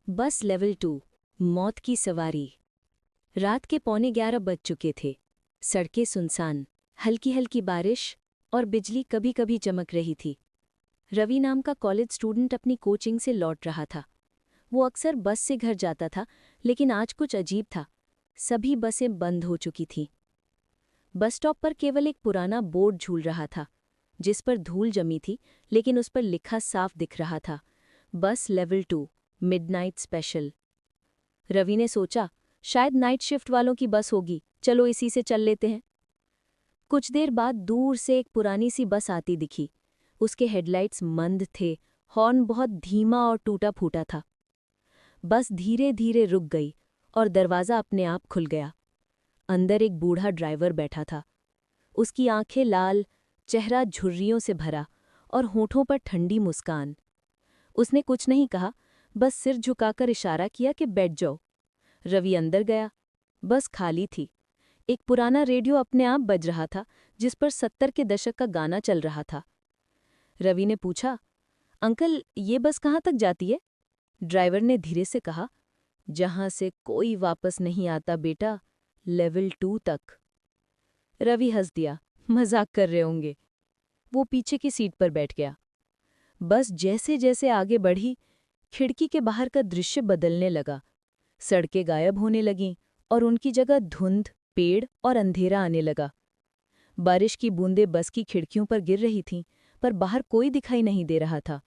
बस लेवल 2 मौत की सवारी। रात के 11:15 बज चुके थे। सड़कें सुनसान, हल्की हल्की बारिश और बिजली कभी कभी चमक रही थी। रवि नाम का कॉलेज स्टूडेंट अपनी कोचिंग से लौट रहा था। वो अक्सर बस से घर जाता था, लेकिन आज कुछ अजीब था। सभी बसें बंद हो चुकी थीं। बस स्टॉप पर केवल एक पुराना बोर्ड झूल रहा था, जिस पर धूल जमी थी, लेकिन उस पर लिखा साफ दिख रहा था, बस लेवल 2 मिडनाइट स्पेशल। रवि ने सोचा, शायद नाइट शिफ्ट वालों की बस होगी, चलो इसी से चल लेते हैं। कुछ देर बाद दूर से एक पुरानी सी बस आती दिखी। उसके हेडलाइट्स मंद थे, हॉर्न बहुत धीमा और टूटा फूटा था। बस धीरे धीरे रुक गई और दरवाज़ा अपने आप खुल गया। अंदर एक बूढ़ा ड्राइवर बैठा था। उसकी आंखें लाल, चेहरा झुर्रियों से भरा और होठों पर ठंडी मुस्कान। उसने कुछ नहीं कहा, बस सिर झुकाकर इशारा किया कि बैठ जाओ। रवि अंदर गया। बस खाली थी। एक पुराना रेडियो अपने आप बज रहा था, जिस पर 70 के दशक का गाना चल रहा था। रवि ने पूछा, अंकल, ये बस कहाँ तक जाती है? ड्राइवर ने धीरे से कहा, जहां से कोई वापस नहीं आता बेटा, लेवल 2 तक। रवि हंस दिया, मजाक कर रहे होंगे। वो पीछे की सीट पर बैठ गया। बस जैसे जैसे आगे बढ़ी, खिड़की के बाहर का दृश्य बदलने लगा। सड़कें गायब होने लगीं और उनकी जगह धुंध, पेड़ और अंधेरा आने लगा। बारिश की बूंदें बस की खिड़कियों पर गिर रही थीं, पर बाहर कोई दिखाई नहीं दे रहा था।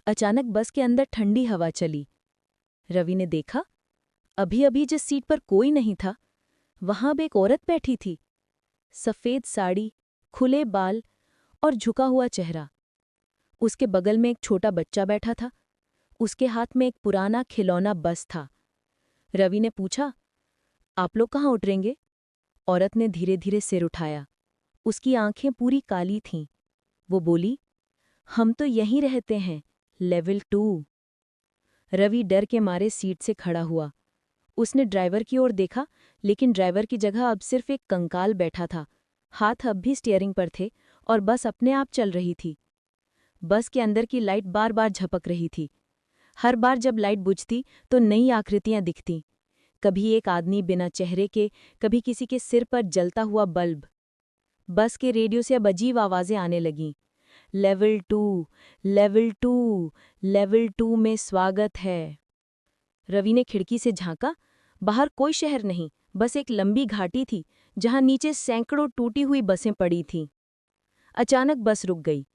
अचानक बस के अंदर ठंडी हवा चली। रवि ने देखा, अभी अभी जिस सीट पर कोई नहीं था, वहां अब एक औरत बैठी थी। सफ़ेद साड़ी, खुले बाल और झुका हुआ चेहरा। उसके बगल में एक छोटा बच्चा बैठा था। उसके हाथ में एक पुराना खिलौना बस था। रवि ने पूछा, आप लोग कहाँ उतरेंगे? औरत ने धीरे धीरे सिर उठाया। उसकी आंखें पूरी काली थीं। वो बोली, हम तो यहीं रहते हैं, लेवल 2। रवि डर के मारे सीट से खड़ा हुआ। उसने ड्राइवर की ओर देखा, लेकिन ड्राइवर की जगह अब सिर्फ एक कंकाल बैठा था। हाथ अब भी स्टीयरिंग पर थे और बस अपने आप चल रही थी। बस के अंदर की लाइट बार बार झपक रही थी। हर बार जब लाइट बुझती तो नई आकृतियां दिखतीं। कभी एक आदमी बिना चेहरे के, कभी किसी के सिर पर जलता हुआ बल्ब। बस के रेडियो से अब अजीब आवाजें आने लगीं। लेवल 2, लेवल 2, लेवल 2 में स्वागत है। रवि ने खिड़की से झांका। बाहर कोई शहर नहीं, बस एक लंबी घाटी थी, जहां नीचे सैकड़ों टूटी हुई बसें पड़ी थीं। अचानक बस रुक गई।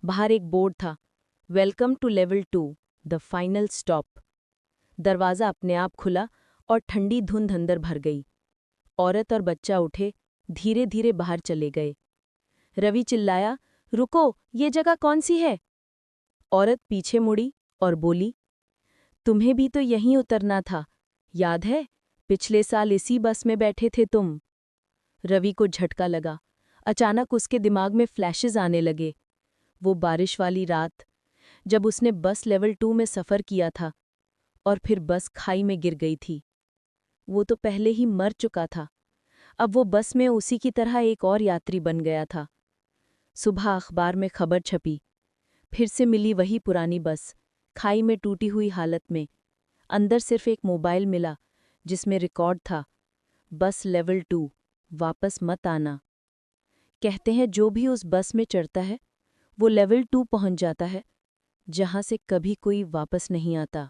बाहर एक बोर्ड था, welcome to level 2, the final stop. दरवाज़ा अपने आप खुला और ठंडी धुंध अंदर भर गई। औरत और बच्चा उठे, धीरे धीरे बाहर चले गए। रवि चिल्लाया, रुको, ये जगह कौन सी है? औरत पीछे मुड़ी और बोली, तुम्हें भी तो यहीं उतरना था, याद है? पिछले साल इसी बस में बैठे थे तुम। रवि को झटका लगा। अचानक उसके दिमाग में फ्लैशेस आने लगे। वो बारिश वाली रात, जब उसने बस लेवल 2 में सफ़र किया था और फिर बस खाई में गिर गई थी। वो तो पहले ही मर चुका था। अब वो बस में उसी की तरह एक और यात्री बन गया था। सुबह अखबार में खबर छपी। फिर से मिली वही पुरानी बस, खाई में टूटी हुई हालत में। अंदर सिर्फ एक मोबाइल मिला, जिसमें रिकॉर्ड था, बस लेवल 2, वापस मत आना। कहते हैं जो भी उस बस में चढ़ता है, वो लेवल 2 पहुंच जाता है, जहां से कभी कोई वापस नहीं आता।